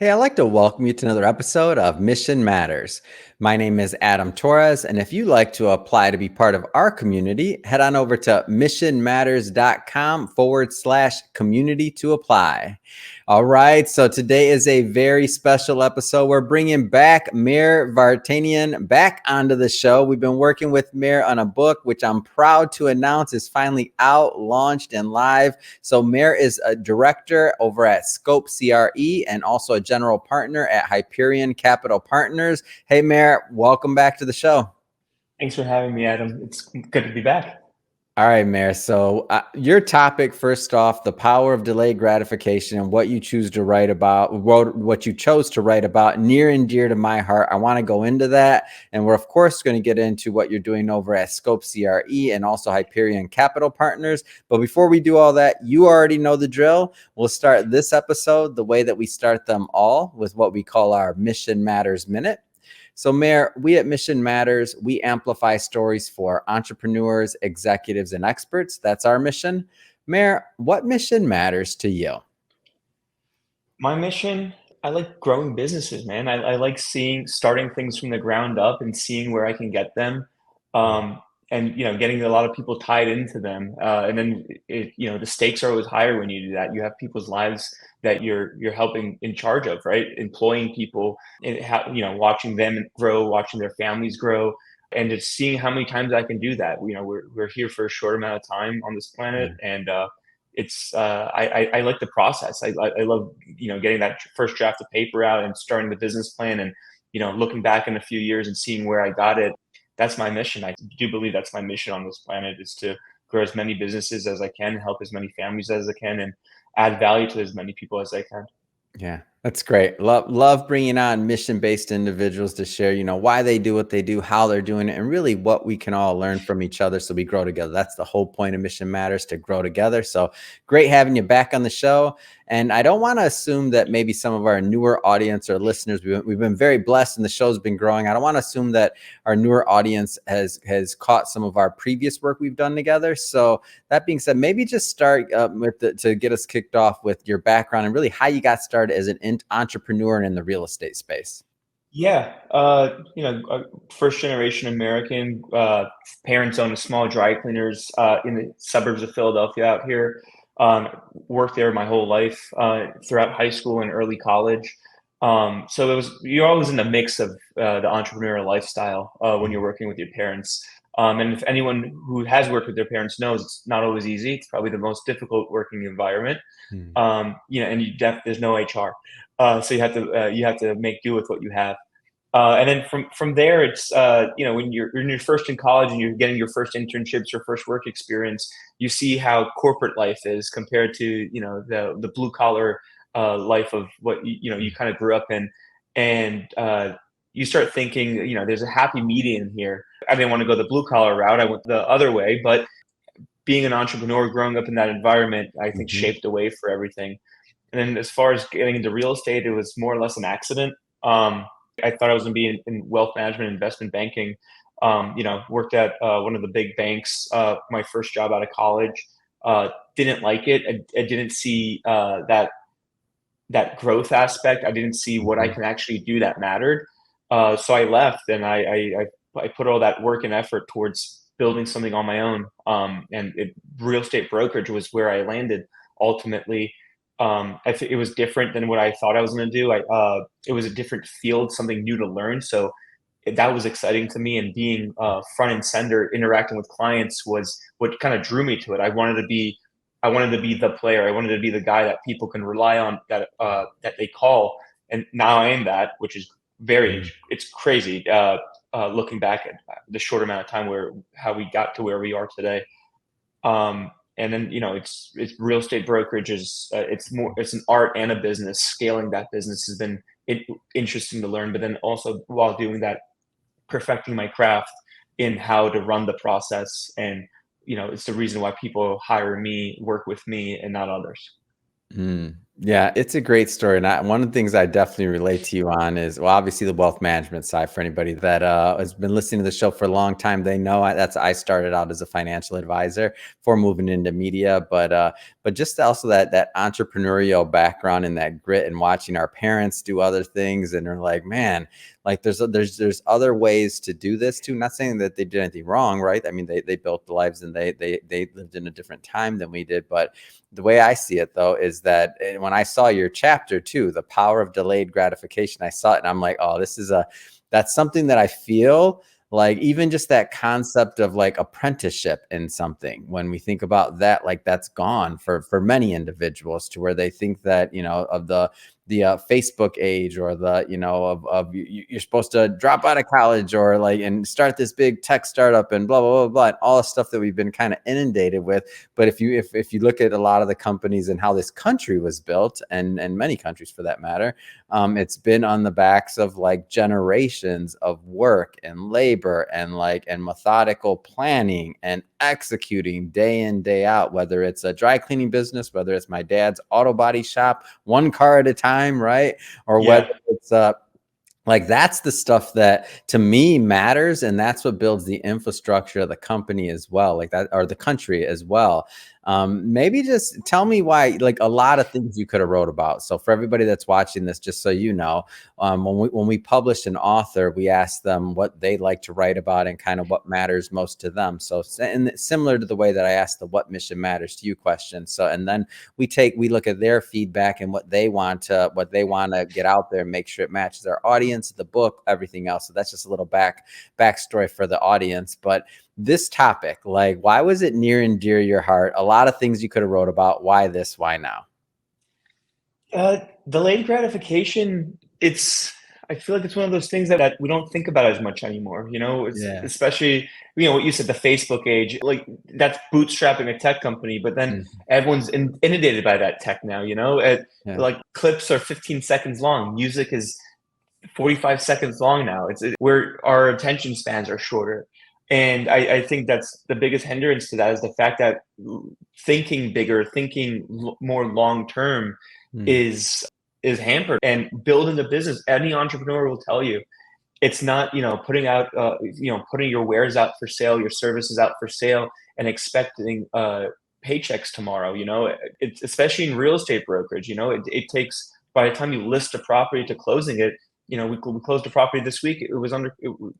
Hey, I'd like to welcome you to another episode of Mission Matters. My name is Adam Torres, and if you'd like to apply to be part of our community, head on over to missionmatters.com/community to apply. All right, so today is a very special episode. We're bringing back Mher Vartanian back onto the show. We've been working with Mher on a book, which I'm proud to announce is finally out, launched, and live. So Mher is a director over at Scope CRE and also a general partner at Hyperion Capital Partners. Hey, Mher, welcome back to the show. Thanks for having me, Adam. It's good to be back. All right, Mher. So your topic, first off, the power of delayed gratification and what you choose to write about, what you chose to write about, near and dear to my heart. I want to go into that. And we're, of course, going to get into what you're doing over at Scope CRE and also Hyperion Capital Partners. But before we do all that, you already know the drill. We'll start this episode the way that we start them all, with what we call our Mission Matters Minute. So, Mher, we at Mission Matters, we amplify stories for entrepreneurs, executives, and experts. That's our mission. Mher, what mission matters to you? My mission, I like growing businesses, man. I like starting things from the ground up and seeing where I can get them. And getting a lot of people tied into them. And then the stakes are always higher when you do that. You have people's lives that you're helping in charge of, right? Employing people and watching them grow, watching their families grow, and just seeing how many times I can do that. We're here for a short amount of time on this planet, and I like the process. I love getting that first draft of paper out and starting the business plan, and looking back in a few years and seeing where I got it. That's my mission. I do believe that's my mission on this planet, is to grow as many businesses as I can, help as many families as I can, and add value to as many people as I can. Yeah, that's great. Love bringing on mission-based individuals to share, why they do what they do, how they're doing it, and really what we can all learn from each other so we grow together. That's the whole point of Mission Matters, to grow together. So great having you back on the show. And I don't want to assume that maybe some of our newer audience or listeners, we've been very blessed and the show's been growing. I don't want to assume that our newer audience has caught some of our previous work we've done together. So that being said, maybe just start to get us kicked off with your background and really how you got started as an entrepreneur and in the real estate space. Yeah, first generation American. Parents own a small dry cleaners in the suburbs of Philadelphia out here. Worked there my whole life, throughout high school and early college. So you're always in the mix of the entrepreneurial lifestyle when you're working with your parents. And if anyone who has worked with their parents knows, it's not always easy. It's probably the most difficult working environment. Hmm. And there's no HR, so you have to make do with what you have. And then from there, it's when you're first in college and you're getting your first internships, your first work experience, you see how corporate life is compared to the blue collar life of what you kind of grew up in, and you start thinking there's a happy median here. I didn't want to go the blue collar route; I went the other way. But being an entrepreneur, growing up in that environment, I think Mhm. shaped the way for everything. And then as far as getting into real estate, it was more or less an accident. I thought I was going to be in wealth management, investment banking. Worked at one of the big banks. My first job out of college. Didn't like it. I didn't see that growth aspect. I didn't see what I Mhm. can actually do that mattered. So I left, and I put all that work and effort towards building something on my own. Real estate brokerage was where I landed ultimately. I think it was different than what I thought I was going to do. It was a different field, something new to learn. So that was exciting to me, and being front and center, interacting with clients, was what kind of drew me to it. I wanted to be the player. I wanted to be the guy that people can rely on, that they call. And now I am that, which is Mhm. it's crazy. Looking back at the short amount of time how we got to where we are today. And then it's real estate brokerage is it's an art and a business. Scaling that business has been interesting to learn, but then also while doing that, perfecting my craft in how to run the process. And it's the reason why people hire me, work with me, and not others. Mm. Yeah, it's a great story. And one of the things I definitely relate to you on is, well, obviously the wealth management side. For anybody that has been listening to the show for a long time, they know I started out as a financial advisor before moving into media, but just also that entrepreneurial background and that grit and watching our parents do other things, and they're like, man, like there's other ways to do this too. Not saying that they did anything wrong, right? I mean, they built the lives and they lived in a different time than we did, but the way I see it though is that when I saw your chapter too, the power of delayed gratification, I saw it and I'm like, oh, that's something that I feel like, even just that concept of like apprenticeship in something, when we think about that, like that's gone for many individuals, to where they think that, of the Facebook age, or the, you're supposed to drop out of college or like and start this big tech startup and blah, blah, blah, blah, and all the stuff that we've been kind of inundated with. But if you look at a lot of the companies and how this country was built, and many countries for that matter, it's been on the backs of like generations of work and labor and methodical planning and executing day in, day out, whether it's a dry cleaning business, whether it's my dad's auto body shop, one car at a time, right? Or whether Yeah. it's like that's the stuff that to me matters, and that's what builds the infrastructure of the company as well, like that, or the country as well. Maybe just tell me why, like a lot of things you could have wrote about. So for everybody that's watching this, just so you know, when we publish an author, we ask them what they like to write about and kind of what matters most to them. So, and similar to the way that I asked the "What mission matters to you" question. So, and then we look at their feedback and what they want to get out there and make sure it matches their audience, the book, everything else. So that's just a little backstory for the audience. But this topic, like, why was it near and dear to your heart? A lot of things you could have wrote about. Why this? Why now? Delayed gratification, I feel like it's one of those things that we don't think about as much anymore. It's Yeah. especially, what you said, the Facebook age, like that's bootstrapping a tech company, but then Mhm. everyone's inundated by that tech now, Yeah. like clips are 15 seconds long. Music is 45 seconds long now. Where our attention spans are shorter. And I think that's the biggest hindrance to that, is the fact that thinking bigger, thinking more long term Mm. is hampered. And building a business, any entrepreneur will tell you, it's not, putting your wares out for sale, your services out for sale, and expecting paychecks tomorrow. It's especially in real estate brokerage. It takes, by the time you list a property to closing it, we closed a property this week.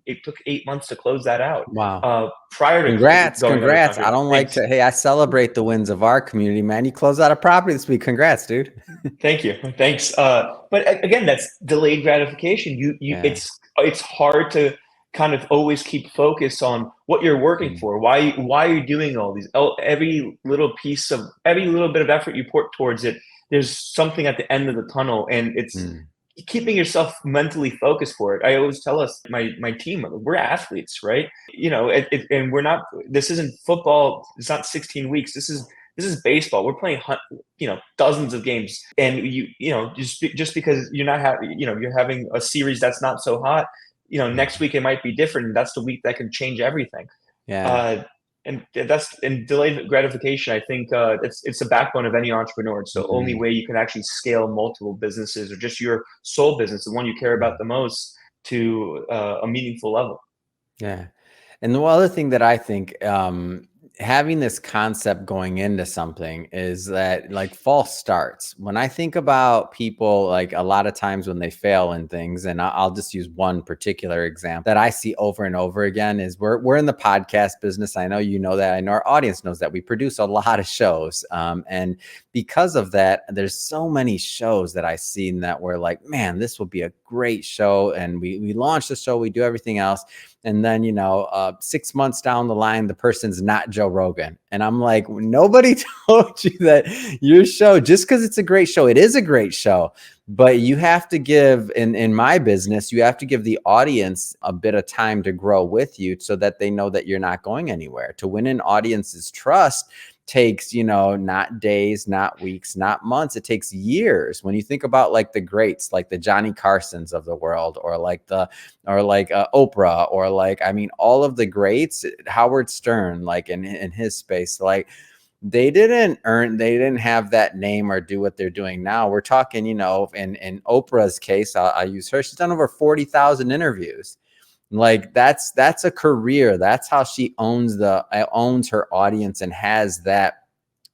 It took 8 months to close that out. Wow. Prior to going under Congrats. I contract. don't like Thanks. to, hey, I celebrate the wins of our community, man. You closed out a property this week. Congrats, dude. Thank you. Thanks. But again, that's delayed gratification. Yeah. It's hard to kind of always keep focus on what you're working Mm. for. Why are you doing all these? Every little bit of effort you put towards it, there's something at the end of the tunnel, and it's Mm. keeping yourself mentally focused for it. I always tell my team, we're athletes, right? And we're not. This isn't football. It's not 16 weeks. This is baseball. We're playing, dozens of games, and just because you're not having, you're having a series that's not so hot, next Mhm. week it might be different, and that's the week that can change everything. Yeah. Uh, and delayed gratification. I think it's the backbone of any entrepreneur. It's the only Mhm. way you can actually scale multiple businesses, or just your sole business, the one you care about Mhm. the most, to a meaningful level. Yeah. And the other thing that I think, having this concept going into something, is that like false starts. When I think about people, like a lot of times when they fail in things, and I'll just use one particular example that I see over and over again, is we're in the podcast business. I know you know that. I know our audience knows that. We produce a lot of shows. And because of that, there's so many shows that I've seen that were like, man, this will be a great show. And we launch the show, we do everything else, and then 6 months down the line, the person's not Joe Rogan, and I'm like, nobody told you that your show, just because it's a great show, it is a great show, but you have to give, in my business, you have to give the audience a bit of time to grow with you, so that they know that you're not going anywhere. To win an audience's trust takes, not days, not weeks, not months. It takes years. When you think about like the greats, like the Johnny Carsons of the world, or like Oprah, or like, I mean, all of the greats, Howard Stern, like in his space, like they didn't have that name or do what they're doing now. We're talking, in Oprah's case, I'll use her. She's done over 40,000 interviews. Like that's a career. That's how she owns her audience and has that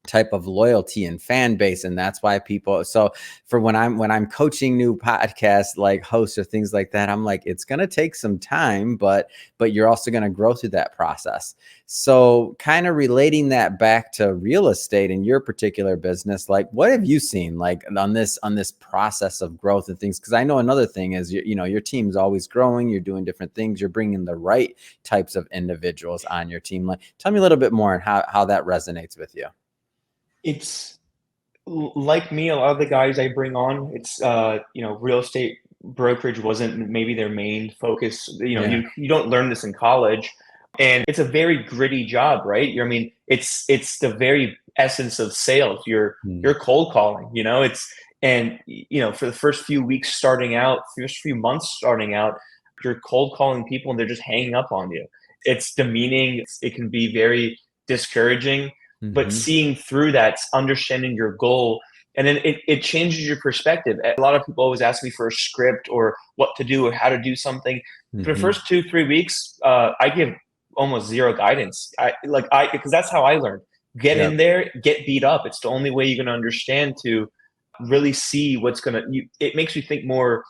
type of loyalty and fan base. And that's why people, so for when I'm coaching new podcasts like hosts or things like that, I'm like, it's going to take some time, but you're also going to grow through that process. So kind of relating that back to real estate in your particular business, like what have you seen like on this process of growth and things? Because I know another thing is, your team's always growing, you're doing different things, you're bringing the right types of individuals on your team. Like, tell me a little bit more on how that resonates with you. It's like me, a lot of the guys I bring on, it's real estate brokerage wasn't maybe their main focus. Yeah. You don't learn this in college, and it's a very gritty job, right? I mean, it's the very essence of sales. You're cold calling, for the first few weeks starting out, first few months starting out, you're cold calling people and they're just hanging up on you. It's demeaning. It can be very discouraging. But seeing through that, understanding your goal, and then it changes your perspective. A lot of people always ask me for a script or what to do or how to do something. For the first 2-3 weeks, I give almost zero guidance. Because that's how I learned. Get in there, get beat up. It's the only way you're going to understand to really see what's going to. It makes you think more.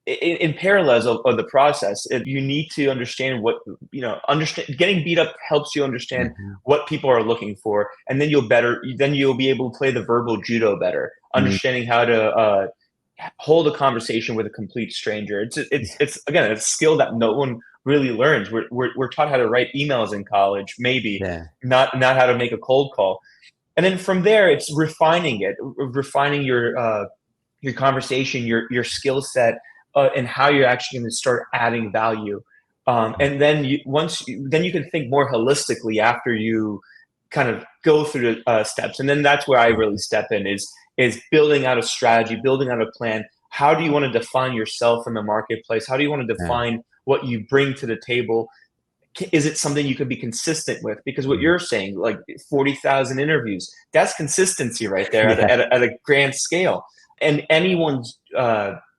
In parallels of the process, you need to understand getting beat up helps you understand what people are looking for, and then you'll be able to play the verbal judo better, understanding how to hold a conversation with a complete stranger. It's again, it's a skill that no one really learns. We're taught how to write emails in college, maybe not how to make a cold call, and then from there it's refining your conversation, your skill set, and how you're actually going to start adding value. And then you can think more holistically after you kind of go through the steps. And then that's where I really step in is building out a strategy, building out a plan. How do you want to define yourself in the marketplace? How do you want to define what you bring to the table? Is it something you could be consistent with? Because what you're saying, like 40,000 interviews, that's consistency right there at a grand scale. And anyone's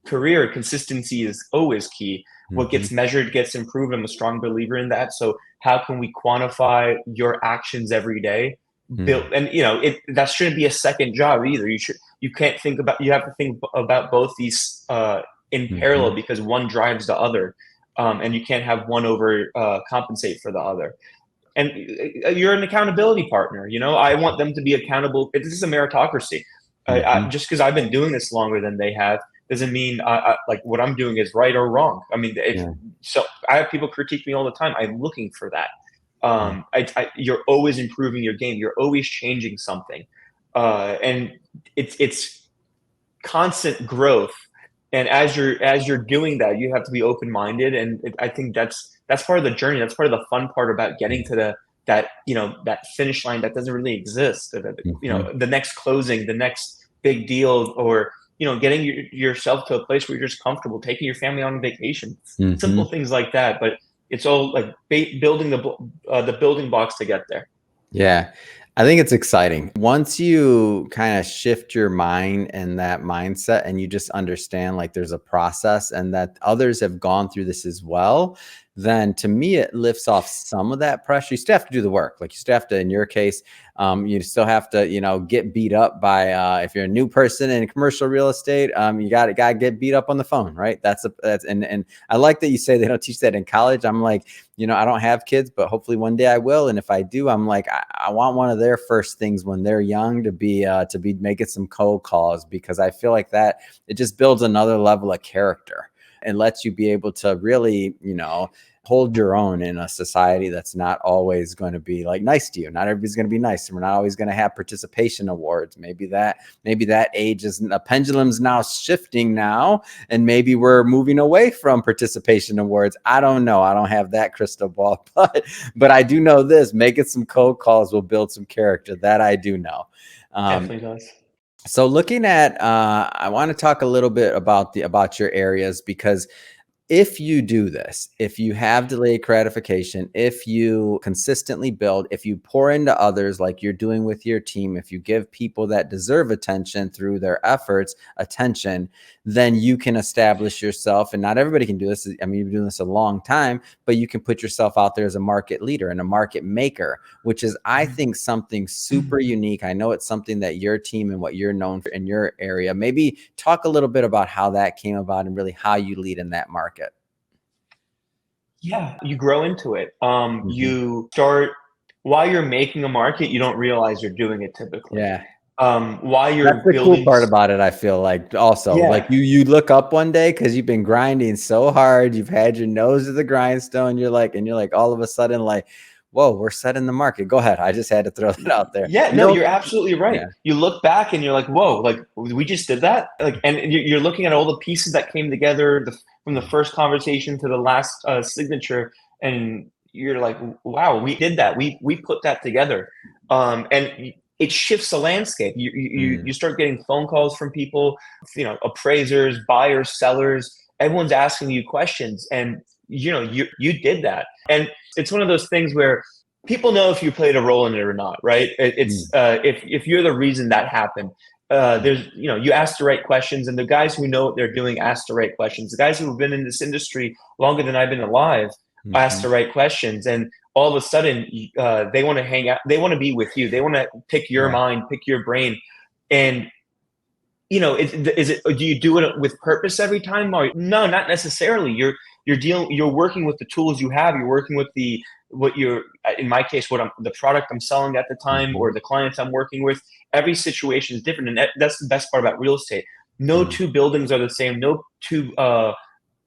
career, consistency is always key. What gets measured gets improved. I'm a strong believer in that. So how can we quantify your actions every day? That shouldn't be a second job either. You have to think about both these in parallel, because one drives the other, and you can't have one over compensate for the other. And you're an accountability partner. I want them to be accountable. This is a meritocracy. Just because I've been doing this longer than they have doesn't mean like what I'm doing is right or wrong. I mean, so I have people critique me all the time. I'm looking for that. You're always improving your game. You're always changing something, and it's constant growth. And as you're doing that, you have to be open-minded. And I think that's part of the journey. That's part of the fun part about getting to that finish line that doesn't really exist. The next closing, the next big deal, or getting yourself to a place where you're just comfortable, taking your family on vacation, simple things like that. But it's all like building the building blocks to get there. Yeah, I think it's exciting. Once you kind of shift your mind and that mindset, and you just understand like there's a process and that others have gone through this as well, then to me, it lifts off some of that pressure. You still have to do the work. Like you still have to, in your case, you still have to, get beat up by, if you're a new person in commercial real estate, you got to get beat up on the phone, right? And I like that you say they don't teach that in college. I'm like, I don't have kids, but hopefully one day I will. And if I do, I'm like, I want one of their first things when they're young to be making some cold calls, because I feel like that it just builds another level of character and lets you be able to really, hold your own in a society that's not always going to be like nice to you. Not everybody's going to be nice, and we're not always going to have participation awards. Maybe that age isn't, a pendulum's now shifting now, and maybe we're moving away from participation awards. I don't know. I don't have that crystal ball, but I do know this: making some cold calls will build some character. That I do know. Definitely does. So looking at, I want to talk a little bit about your areas, because if you do this, if you have delayed gratification, if you consistently build, if you pour into others like you're doing with your team, if you give people that deserve attention through their efforts attention, then you can establish yourself. And not everybody can do this. I mean, you've been doing this a long time, but you can put yourself out there as a market leader and a market maker, which is, I think, something super unique. I know it's something that your team and what you're known for in your area. Maybe talk a little bit about how that came about and really how you lead in that market. Yeah, you grow into it. You start while you're making a market, you don't realize you're doing it typically. Yeah. While you're That's the cool building, part about it, I feel like. Also, like yeah, you look up one day because you've been grinding so hard, you've had your nose to the grindstone, you're like all of a sudden like, whoa, we're setting the market. Go ahead. I just had to throw that out there. yeah, You no, know, you're absolutely right. yeah. You look back and you're like, whoa, like we just did that. Like, and you're looking at all the pieces that came together from the first conversation to the last signature, and you're like, wow, we did that. We put that together, and it shifts the landscape. You start getting phone calls from people, appraisers, buyers, sellers. Everyone's asking you questions, and you did that. And it's one of those things where people know if you played a role in it or not, right? It's if you're the reason that happened. There's you ask the right questions, and the guys who know what they're doing ask the right questions. The guys who have been in this industry longer than I've been alive ask the right questions, and all of a sudden they want to hang out. They want to be with you. They want to pick your mind, pick your brain, and do you do it with purpose every time? Or no, not necessarily. You're working with the tools you have. You're working with the in my case, the product I'm selling at the time, or the clients I'm working with. Every situation is different, and that's the best part about real estate. No two buildings are the same. No two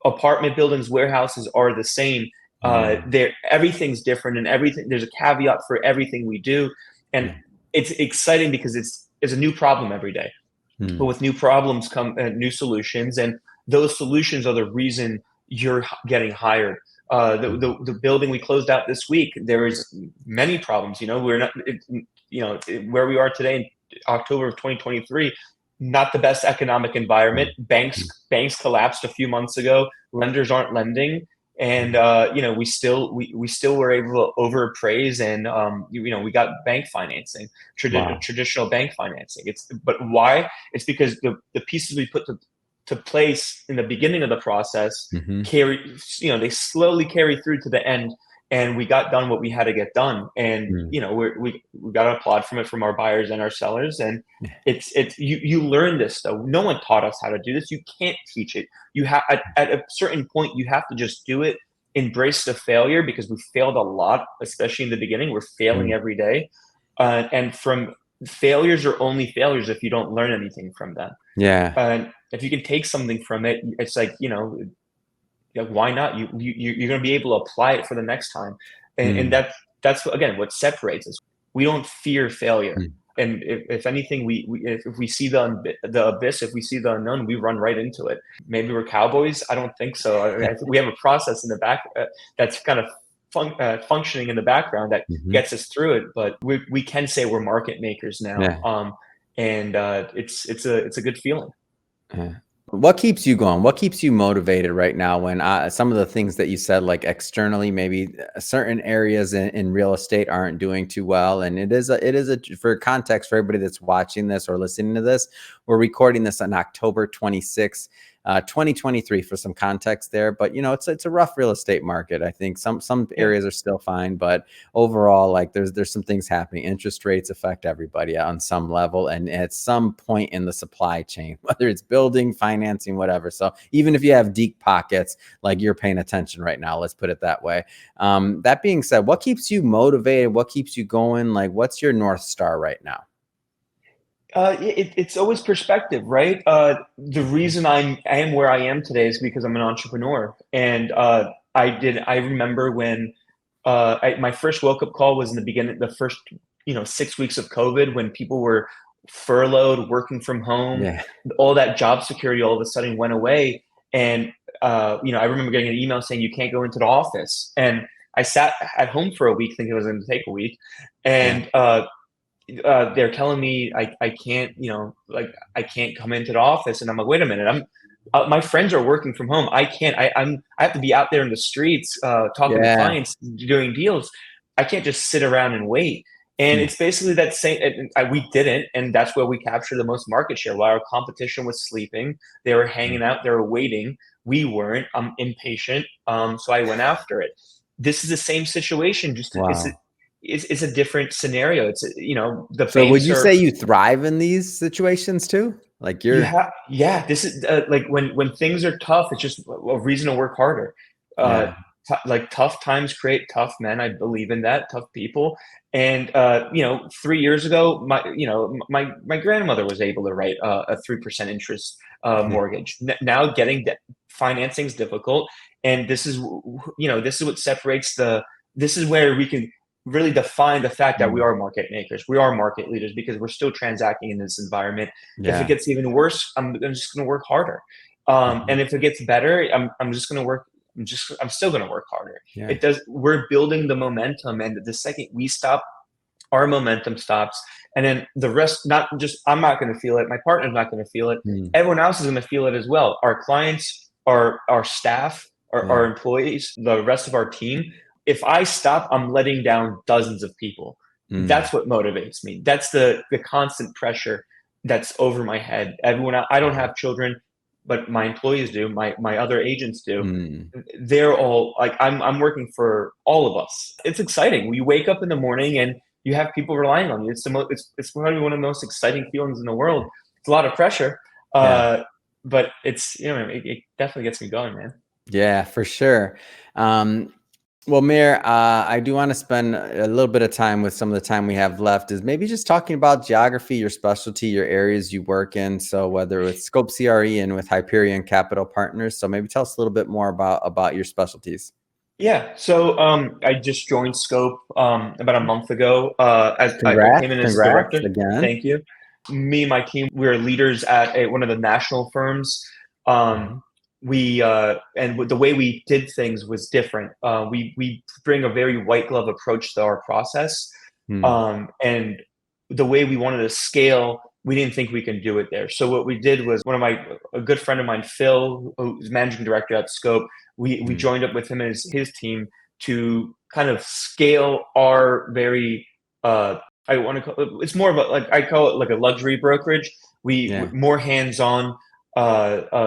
apartment buildings, warehouses are the same. Everything's different, and there's a caveat for everything we do, and it's exciting because it's a new problem every day. But with new problems come new solutions, and those solutions are the reason you're getting hired. The building we closed out this week, there is many problems. We're not, where we are today in October of 2023, not the best economic environment. Banks collapsed a few months ago. Lenders aren't lending. And we still were able to overappraise, and we got bank financing, traditional bank financing. But why? It's because the pieces we put to place in the beginning of the process they slowly carry through to the end, and we got done what we had to get done. And we got to applaud from our buyers and our sellers. And you learn this though. No one taught us how to do this. You can't teach it. You have at a certain point you have to just do it. Embrace the failure, because we failed a lot, especially in the beginning. We're failing every day, and from failures are only failures if you don't learn anything from them. And if you can take something from it, it's like why not? You're going to be able to apply it for the next time, and that's again what separates us. We don't fear failure. And if anything, if we see the abyss, if we see the unknown, we run right into it. Maybe we're cowboys. I don't think so. I think we have a process in the back that's kind of functioning in the background that gets us through it. But we can say we're market makers now, and it's a good feeling. What keeps you going? What keeps you motivated right now when some of the things that you said, like externally, maybe certain areas in real estate aren't doing too well? And it is for context for everybody that's watching this or listening to this, we're recording this on October 26th. 2023 for some context there, but it's a rough real estate market. I think some areas are still fine, but overall, like there's some things happening. Interest rates affect everybody on some level, and at some point in the supply chain, whether it's building, financing, whatever. So even if you have deep pockets, like you're paying attention right now, let's put it that way. That being said, what keeps you motivated? What keeps you going? Like, what's your North Star right now? It's always perspective, right? The reason I am where I am today is because I'm an entrepreneur, and I remember when my first woke up call was in the beginning, the first 6 weeks of COVID, when people were furloughed, working from home. All that job security all of a sudden went away, and I remember getting an email saying you can't go into the office, and I sat at home for a week thinking it was going to take a week, and they're telling me I can't, I can't come into the office. And I'm like, wait a minute, My friends are working from home. I can't. I have to be out there in the streets, talking to Yeah. clients, doing deals. I can't just sit around and wait. And Hmm. it's basically that same. We didn't, and that's where we captured the most market share. While our competition was sleeping, they were hanging out, they were waiting. We weren't. I'm impatient, so I went after it. This is the same situation. Just Wow. it's a different scenario. It's the So would banks you are. say you thrive in these situations too? Like You you're, have, yeah, this is like when things are tough, it's just a reason to work harder. Uh, yeah. like tough times create tough men. I believe in that, tough people. And 3 years ago, my grandmother was able to write a 3% interest mortgage. Now getting financing is difficult, and this is what separates the. This is where we can really define the fact that we Mm. are market makers. We are market leaders because we're still transacting in this environment. If it Yeah. gets even worse, I'm just going to work harder. Mhm. And if it gets better, I'm just going to work. I'm still going to work harder. Yeah. It does. We're building the momentum, and the second we stop, our momentum stops, and then the rest. Not just I'm not going to feel it. My partner's not going to feel it. Mm. Everyone else is going to feel it as well. Our clients, our staff, our Yeah. employees, the rest of our team. If I stop, I'm letting down dozens of people. Mm. That's what motivates me. That's the constant pressure that's over my head. Everyone, I don't have children, but my employees do. My other agents do. Mm. They're all like I'm working for all of us. It's exciting. We wake up in the morning and you have people relying on you. It's probably one of the most exciting feelings in the world. It's a lot of pressure, Yeah. but it's it definitely gets me going, man. Yeah, for sure. Um, well, Mher, I do want to spend a little bit of time with some of the time we have left is maybe just talking about geography, your specialty, your areas you work in. So whether with Scope CRE and with Hyperion Capital Partners. So maybe tell us a little bit more about your specialties. Yeah, so I just joined Scope about a month ago. As I came in as a Congrats director. again. Thank you. Me and my team, we're leaders at one of the national firms. Um, Mhm. the way we did things was different. We bring a very white glove approach to our process, Mm. and the way we wanted to scale, we didn't think we can do it there. So what we did was a good friend of mine, Phil, who's managing director at Scope. We Mm. joined up with him and his team to kind of scale our very I want to call it, it's more of a like I call it like a luxury brokerage. Yeah. More hands-on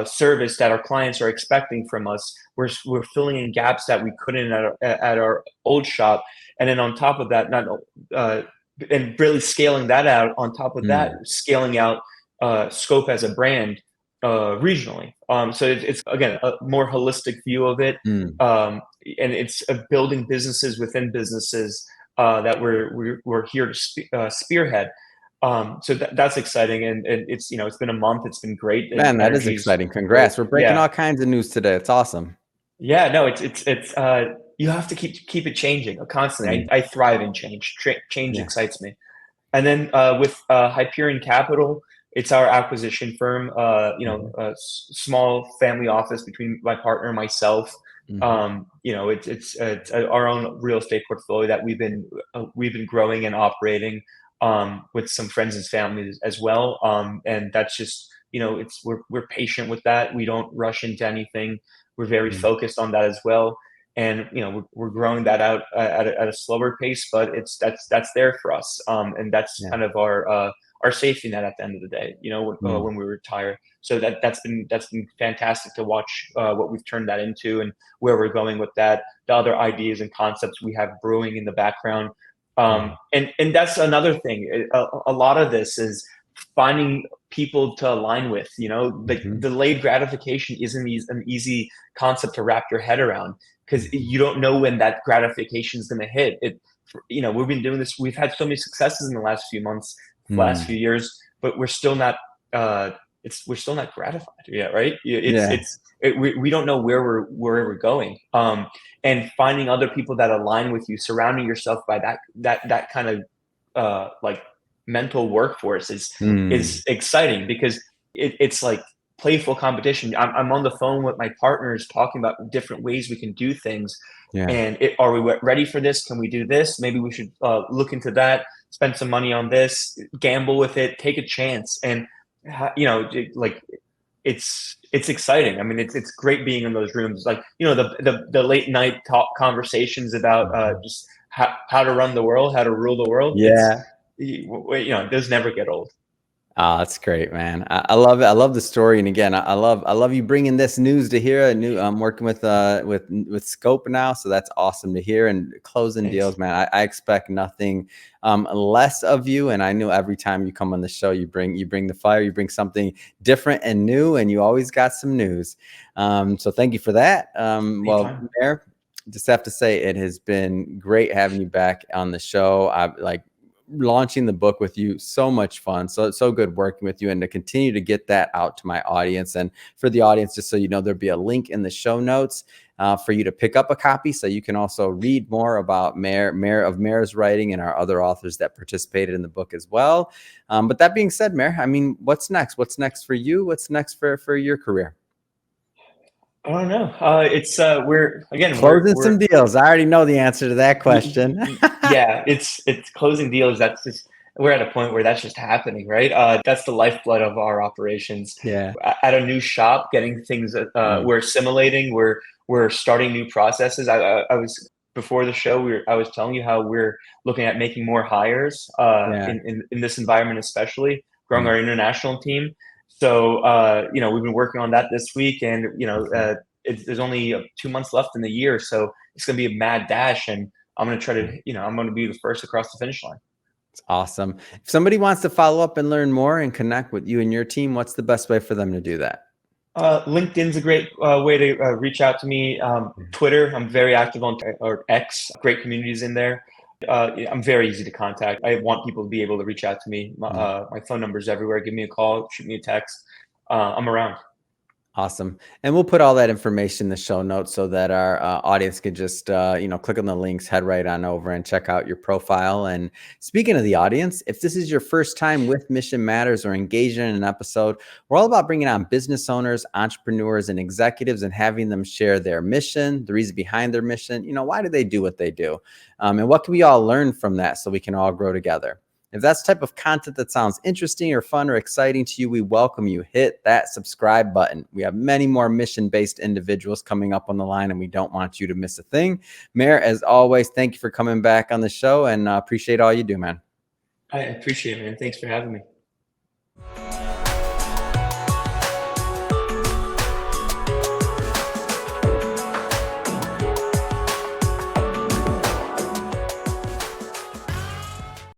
service that our clients are expecting from us. We're filling in gaps that we couldn't at our old shop, and then on top of that, not uh, and really scaling that out. On top of that, Mm. scaling out Scope as a brand regionally. So it's again a more holistic view of it, Mm. and it's building businesses within businesses that we're here to spearhead. So that's exciting, and it's been a month. It's been great, and Man, that is energy's exciting. great. Congrats. We're breaking Yeah, all kinds of news today. It's awesome. yeah. No, it's you have to keep it changing constantly. Mm. I thrive in change. Change Yeah. excites me. And then with Hyperion Capital, it's our acquisition firm. Mhm. A small family office between my partner and myself. Mhm. It's our own real estate portfolio that we've been growing and operating with some friends and families as well. And that's just it's we're patient with that. We don't rush into anything. We're very Mm. focused on that as well, and we're growing that out at a slower pace, but that's there for us, and that's Yeah. kind of our safety net at the end of the day, Mm. when we retire. So that's been fantastic to watch what we've turned that into and where we're going with that, the other ideas and concepts we have brewing in the background. Mm. And that's another thing. A lot of this is finding people to align with. The Mhm. delayed gratification isn't an easy concept to wrap your head around because Mhm. you don't know when that gratification is going to hit. We've been doing this. We've had so many successes in the last few months, last Mm. few years, but we're still not. We're still not gratified yet, right? Yeah. We don't know where we're going. And finding other people that align with you, surrounding yourself by that kind of like mental workforce is Mm. exciting because it's like playful competition. I'm on the phone with my partners talking about different ways we can do things. Yeah. And are we ready for this? Can we do this? Maybe we should look into that, spend some money on this, gamble with it, take a chance. And, like it's exciting. I mean, it's great being in those rooms, like, you know, the late night talk conversations about just how to run the world, how to rule the world. It's, Yeah. you know, those never get old. Oh, that's great, man. I love it. I love the story. And again, I love you bringing this news to hear. I'm working with Scope now, so that's awesome to hear. And closing Thanks. deals, man. I expect nothing less of you. And I knew every time you come on the show, you bring the fire, you bring something different and new, and you always got some news. So thank you for that. Well, Anytime. Mher, just have to say it has been great having you back on the show. I like launching the book with you. So much fun. So good working with you, and to continue to get that out to my audience. And for the audience, just so you know, there'll be a link in the show notes for you to pick up a copy, so you can also read more about Mher's writing and our other authors that participated in the book as well. But that being said, Mher, I mean, what's next? What's next for you? What's next for your career? I don't know. It's we're again Closing we're some deals. I already know the answer to that question. yeah, it's closing deals. That's just, we're at a point where that's just happening, right? That's the lifeblood of our operations. Yeah. At a new shop, getting things, we're assimilating, we're starting new processes. I was, before the show, I was telling you how we're looking at making more hires Yeah. in this environment, especially growing Mm. our international team. So you know, we've been working on that this week, and you know, there's only 2 months left in the year, so it's going to be a mad dash, and I'm going to try to, you know, I'm going to be the first across the finish line. It's awesome. If somebody wants to follow up and learn more and connect with you and your team, what's the best way for them to do that? LinkedIn's a great way to reach out to me. Twitter, I'm very active on, or X, great communities in there. Yeah, I'm very easy to contact. I want people to be able to reach out to me. My phone number's everywhere. Give me a call, shoot me a text. I'm around. Awesome. And we'll put all that information in the show notes so that our audience can just, click on the links, head right on over and check out your profile. And speaking of the audience, if this is your first time with Mission Matters or engaging in an episode, we're all about bringing on business owners, entrepreneurs, and executives and having them share their mission, the reason behind their mission. You know, why do they do what they do? And what can we all learn from that so we can all grow together? If that's the type of content that sounds interesting or fun or exciting to you, we welcome you. Hit that subscribe button. We have many more mission-based individuals coming up on the line, and we don't want you to miss a thing. Mher, as always, thank you for coming back on the show, and appreciate all you do, man. I appreciate it, man. Thanks for having me.